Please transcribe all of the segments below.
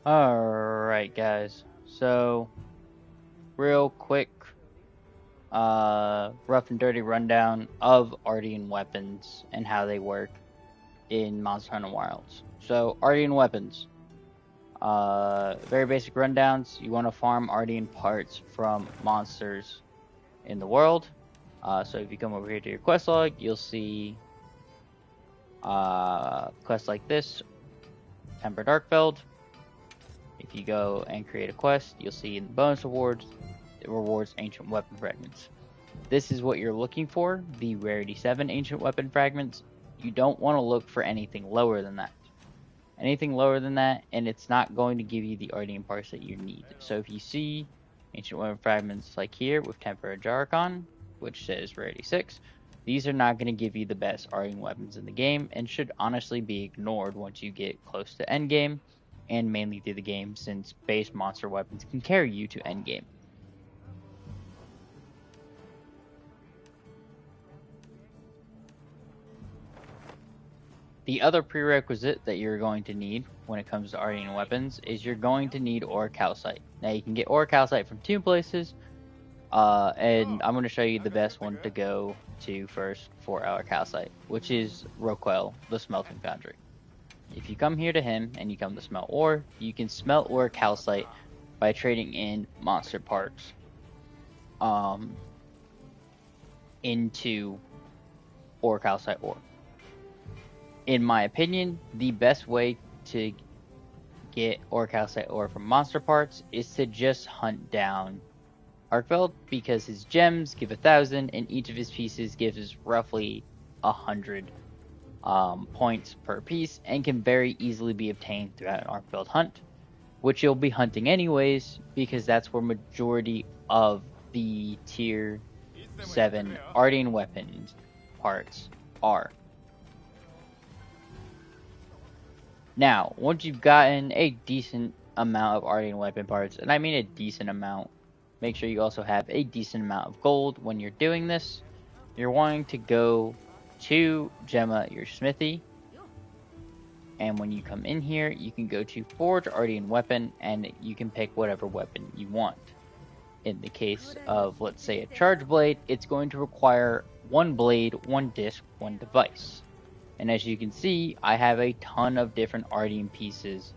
Alright, guys. So, real quick, rough and dirty rundown of Artian weapons and how they work in Monster Hunter Wilds. So, Artian weapons. Very basic rundowns. You want to farm Artian parts from monsters in the world. So if you come over here to your quest log, you'll see quests like this, Temper Darkfeld. If you go and create a quest, you'll see in the bonus rewards, it rewards ancient weapon fragments. This is what you're looking for, the rarity 7 ancient weapon fragments. You don't want to look for anything lower than that. Anything lower than that, and it's not going to give you the Artian parts that you need. So if you see ancient weapon fragments like here with Temper Jarkon, which says rarity 6, these are not going to give you the best Artian weapons in the game, and should honestly be ignored once you get close to endgame, and mainly through the game, since base monster weapons can carry you to endgame. The other prerequisite that you're going to need when it comes to Artian weapons is you're going to need Ore Calcite. Now you can get Ore Calcite from two places, and I'm going to show you the best one to go to first for our Calcite, which is Roquel, the Smelting Foundry. If you come here to him and you come to smelt ore, you can smelt ore calcite by trading in monster parts into ore calcite ore. In my opinion, the best way to get ore calcite ore from monster parts is to just hunt down Arkveld, because his gems give 1,000 and each of his pieces gives roughly 100 points per piece, and can very easily be obtained throughout an Arkveld hunt, which you'll be hunting anyways, because that's where majority of the tier 7 Artian weapons parts are. Now, once you've gotten a decent amount of Artian weapon parts, and I mean a decent amount, make sure you also have a decent amount of gold when you're doing this. You're wanting to go to Gemma, your smithy, and when you come in here, you can go to Forge Artian Weapon, and you can pick whatever weapon you want. In the case of, let's say, a Charge Blade, it's going to require 1 blade, 1 disc, 1 device. And as you can see, I have a ton of different Artian pieces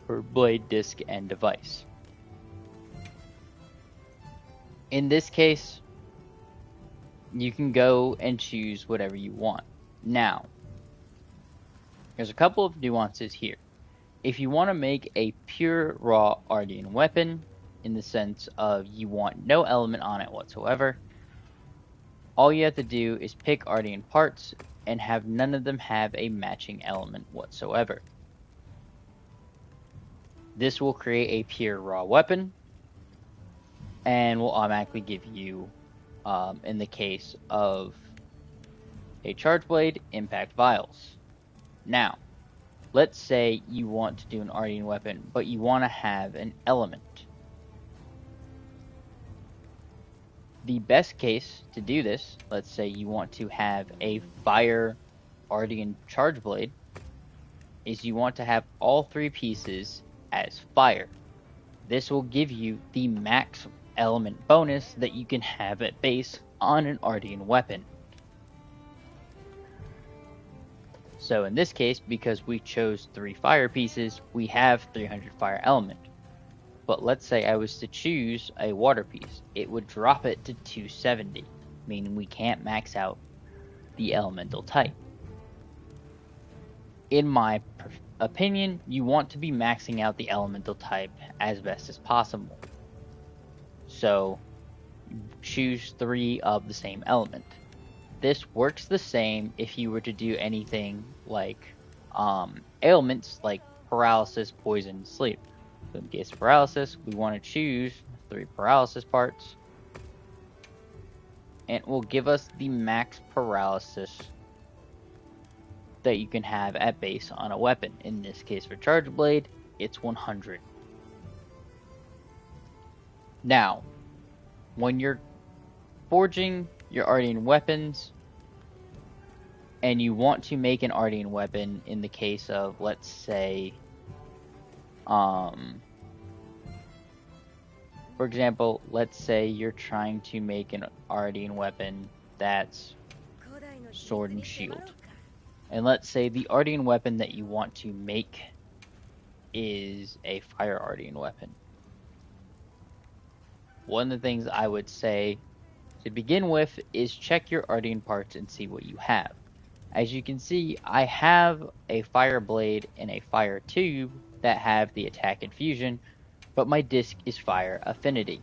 for blade, disc, and device. In this case, you can go and choose whatever you want. Now, there's a couple of nuances here. If you want to make a pure raw Artian weapon, in the sense of you want no element on it whatsoever, all you have to do is pick Artian parts and have none of them have a matching element whatsoever. This will create a pure raw weapon, and will automatically give you, in the case of a Charge Blade, Impact Vials. Now, let's say you want to do an Artian weapon, but you want to have an element. The best case to do this, let's say you want to have a Fire Artian Charge Blade, is you want to have all 3 pieces as fire. This will give you the max element bonus that you can have at base on an Artian weapon. So in this case, because we chose 3 fire pieces, we have 300 fire element. But let's say I was to choose a water piece, it would drop it to 270, meaning we can't max out the elemental type. In my opinion, you want to be maxing out the elemental type as best as possible. So choose 3 of the same element. This works the same if you were to do anything like ailments like paralysis, poison, sleep. So in case of paralysis, we want to choose 3 paralysis parts, and it will give us the max paralysis that you can have at base on a weapon. In this case for Charge Blade, it's 100. Now, when you're forging your Artian weapons, and you want to make an Artian weapon in the case of, let's say, For example, let's say you're trying to make an Artian weapon that's sword and shield. And let's say the Artian weapon that you want to make is a fire Artian weapon. One of the things I would say to begin with is check your Artian parts and see what you have. As you can see, I have a fire blade and a fire tube that have the attack and fusion, but my disc is fire affinity.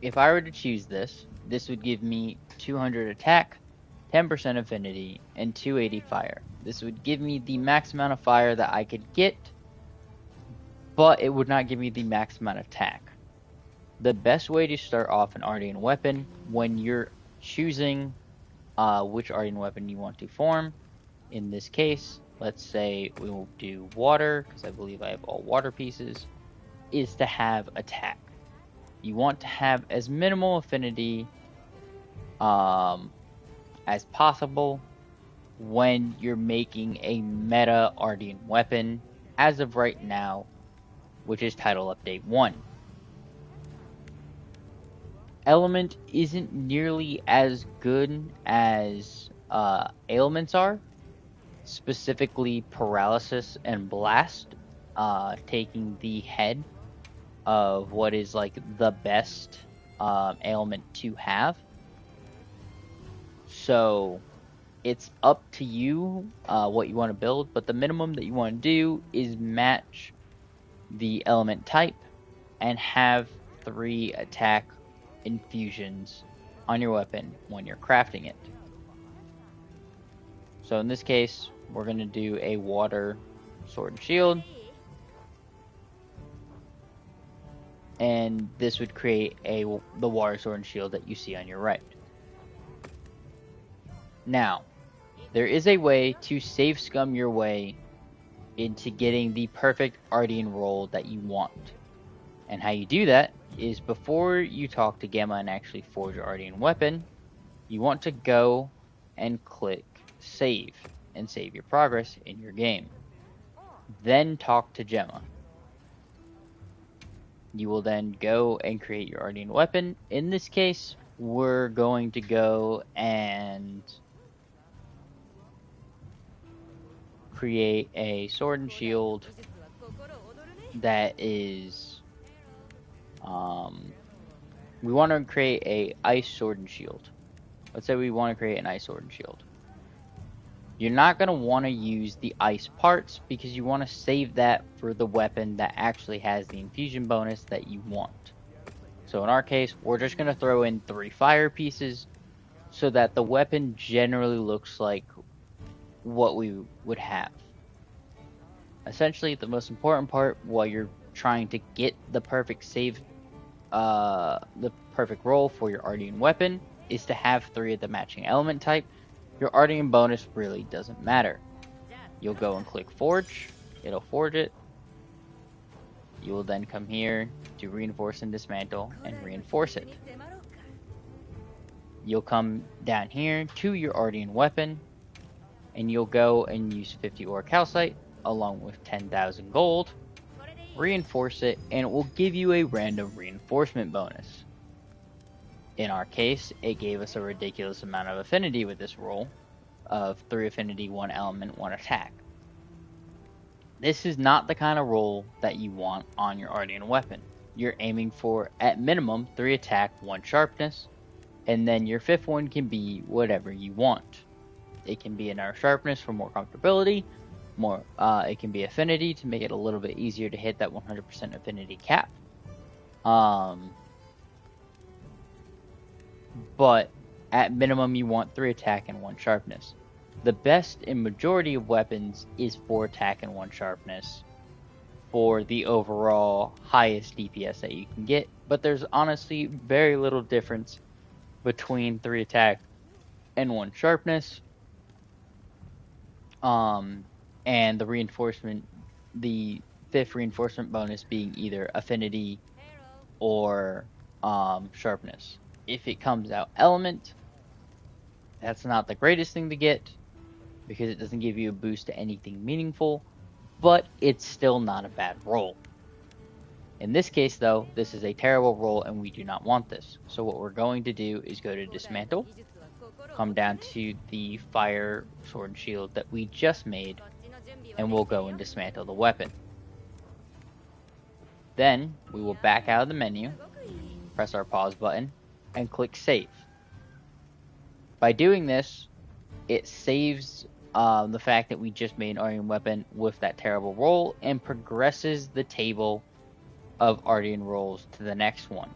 If I were to choose this, this would give me 200 attack, 10% affinity, and 280 fire. This would give me the max amount of fire that I could get, but it would not give me the max amount of attack. The best way to start off an Artian weapon when you're choosing which Artian weapon you want to form, in this case, let's say we will do water, because I believe I have all water pieces, is to have attack. You want to have as minimal affinity as possible when you're making a meta Artian weapon, as of right now, which is Title Update 1. Element isn't nearly as good as ailments are, specifically paralysis and blast, taking the head of what is like the best ailment to have. So it's up to you what you want to build, but the minimum that you want to do is match the element type and have 3 attack infusions on your weapon when you're crafting it. So in this case, we're going to do a water sword and shield, and this would create the water sword and shield that you see on your right. Now, there is a way to save scum your way into getting the perfect Artian roll that you want. And how you do that is before you talk to Gamma and actually forge your Artian weapon, you want to go and click save and save your progress in your game. Then talk to Gemma. You will then go and create your Artian weapon. In this case, we're going to go and create a sword and shield that is we want to create a ice sword and shield. Let's say we want to create an ice sword and shield. You're not going to want to use the ice parts because you want to save that for the weapon that actually has the infusion bonus that you want. So in our case, we're just going to throw in 3 fire pieces so that the weapon generally looks like what we would have. Essentially, the most important part while you're trying to get the perfect save, the perfect roll for your Artian weapon is to have 3 of the matching element type. Your Artian bonus really doesn't matter. You'll go and click forge, it'll forge it. You will then come here to reinforce and dismantle and reinforce it. You'll come down here to your Artian weapon and you'll go and use 50 ore calcite along with 10,000 gold, reinforce it, and it will give you a random reinforcement bonus. In our case, it gave us a ridiculous amount of affinity with this roll of 3 affinity, 1 element, 1 attack. This is not the kind of roll that you want on your Artian weapon. You're aiming for, at minimum, 3 attack, 1 sharpness, and then your 5th one can be whatever you want. It can be another sharpness for more comfortability, it can be affinity to make it a little bit easier to hit that 100% affinity cap. But at minimum you want 3 attack and 1 sharpness. The best in majority of weapons is 4 attack and 1 sharpness for the overall highest DPS that you can get, but there's honestly very little difference between 3 attack and 1 sharpness. And the reinforcement, the 5th reinforcement bonus being either affinity or sharpness. If it comes out element, that's not the greatest thing to get because it doesn't give you a boost to anything meaningful, but it's still not a bad roll. In this case though, this is a terrible roll and we do not want this. So what we're going to do is go to dismantle, come down to the fire sword and shield that we just made, and we'll go and dismantle the weapon. Then we will back out of the menu, press our pause button, and click save. By doing this, it saves the fact that we just made an Artian weapon with that terrible roll and progresses the table of Artian rolls to the next one.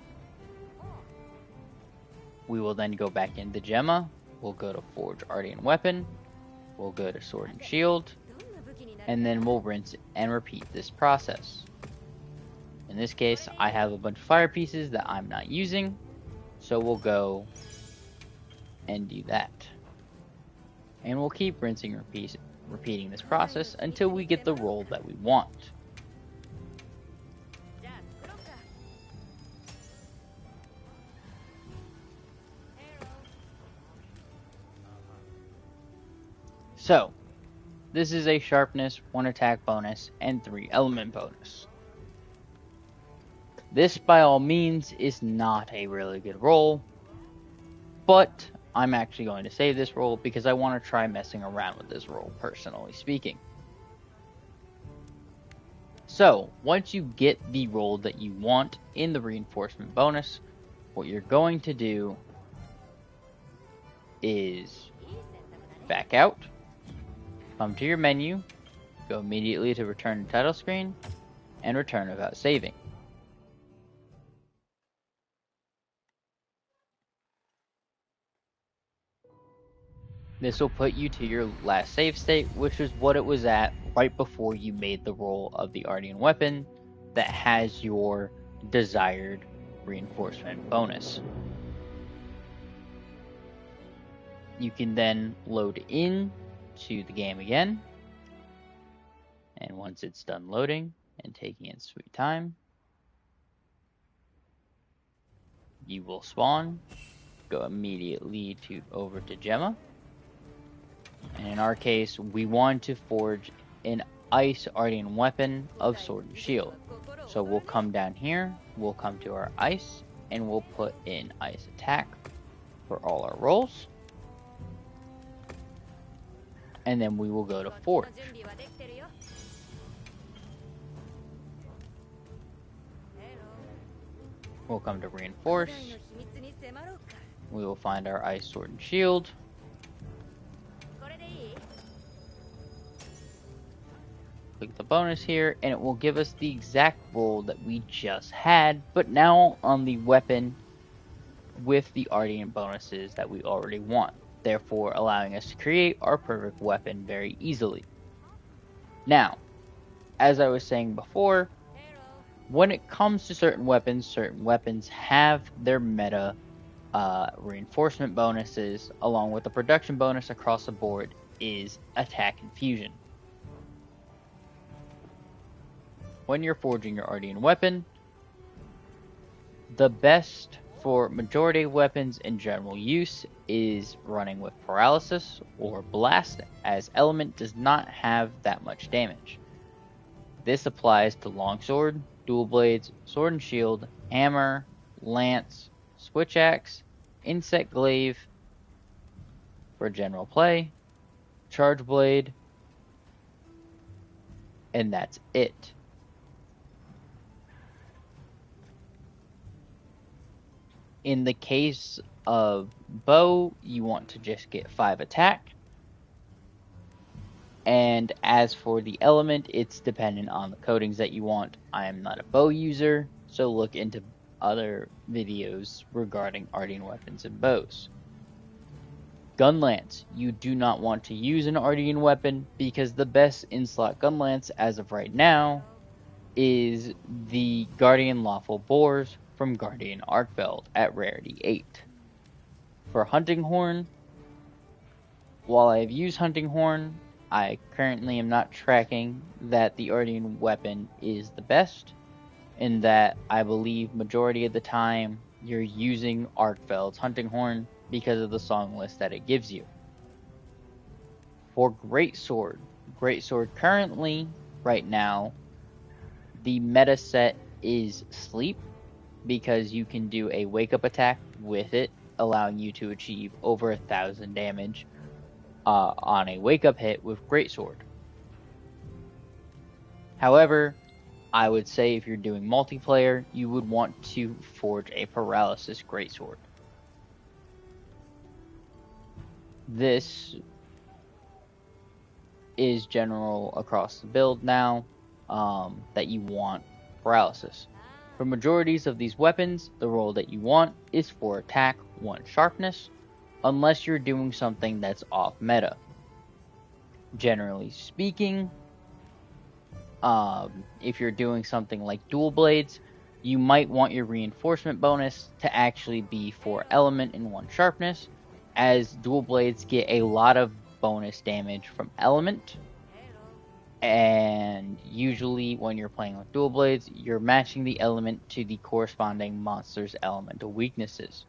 We will then go back into Gemma, we'll go to Forge Artian Weapon, we'll go to Sword and Shield, and then we'll rinse and repeat this process. In this case, I have a bunch of fire pieces that I'm not using, so we'll go and do that. And we'll keep rinsing and repeating this process until we get the roll that we want. So, this is a sharpness, 1 attack bonus, and 3 element bonus. This, by all means, is not a really good roll, but I'm actually going to save this roll because I want to try messing around with this roll, personally speaking. So, once you get the roll that you want in the reinforcement bonus, what you're going to do is back out, come to your menu, go immediately to return to title screen, and return without saving. This will put you to your last save state, which is what it was at right before you made the roll of the Artian weapon that has your desired reinforcement bonus. You can then load in to the game again, and once it's done loading and taking its sweet time, you will spawn, go immediately over to Gemma. And in our case, we want to forge an ice Artian weapon of Sword and Shield. So we'll come down here, we'll come to our ice, and we'll put in ice attack for all our rolls. And then we will go to forge. We'll come to reinforce. We will find our ice sword and shield. Click the bonus here, and it will give us the exact roll that we just had, but now on the weapon with the Artian bonuses that we already want, therefore allowing us to create our perfect weapon very easily. Now, as I was saying before, when it comes to certain weapons have their meta reinforcement bonuses, along with the production bonus across the board is attack and fusion. When you're forging your Artian weapon, the best for majority of weapons in general use is running with paralysis or blast, as element does not have that much damage. This applies to longsword, dual blades, sword and shield, hammer, lance, switch axe, insect glaive for general play, charge blade, and that's it. In the case of bow, you want to just get 5 attack. And as for the element, it's dependent on the coatings that you want. I am not a bow user, so look into other videos regarding Artian weapons and bows. Gun lance, you do not want to use an Artian weapon because the best in-slot gun lance as of right now is the Guardian Lawful Boars from Guardian Arkfeld at rarity 8. For hunting horn, while I have used hunting horn, I currently am not tracking that the Artian weapon is the best, in that I believe majority of the time you're using Arkfeld's hunting horn because of the song list that it gives you. For greatsword currently right now, the meta set is Sleep, because you can do a wake up attack with it, allowing you to achieve over 1,000 damage on a wake up hit with Greatsword. However, I would say if you're doing multiplayer, you would want to forge a Paralysis Greatsword. This is general across the build now, that you want Paralysis. For majorities of these weapons, the roll that you want is for attack 1 sharpness, unless you're doing something that's off meta. Generally speaking, if you're doing something like dual blades, you might want your reinforcement bonus to actually be 4 element and 1 sharpness, as dual blades get a lot of bonus damage from element. And usually when you're playing with dual blades, you're matching the element to the corresponding monster's elemental weaknesses.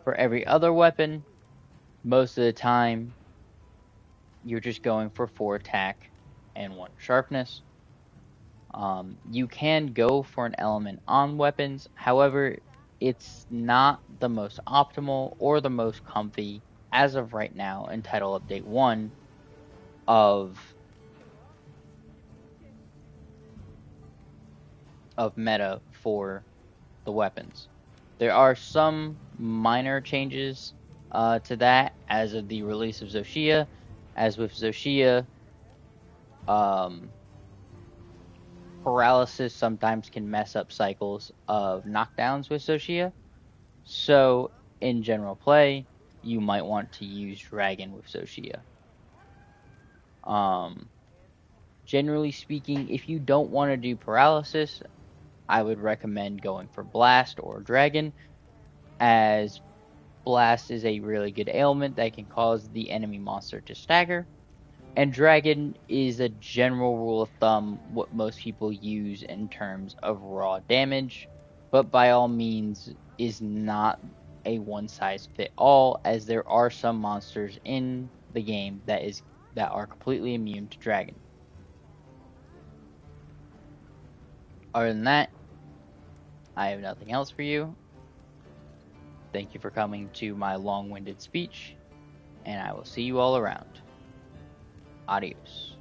For every other weapon, most of the time, you're just going for 4 attack and 1 sharpness. You can go for an element on weapons, however, it's not the most optimal or the most comfy as of right now in Title Update 1 of meta for the weapons. There are some minor changes to that as of the release of Zoshia. As with Zoshia, paralysis sometimes can mess up cycles of knockdowns with Zoshia. So, in general play, you might want to use Dragon with Zoshia. Generally speaking, if you don't want to do paralysis, I would recommend going for Blast or Dragon, as Blast is a really good ailment that can cause the enemy monster to stagger, and Dragon is a general rule of thumb what most people use in terms of raw damage, but by all means is not a one-size-fit-all, as there are some monsters in the game that are completely immune to Dragon. Other than that, I have nothing else for you. Thank you for coming to my long-winded speech, and I will see you all around. Adios.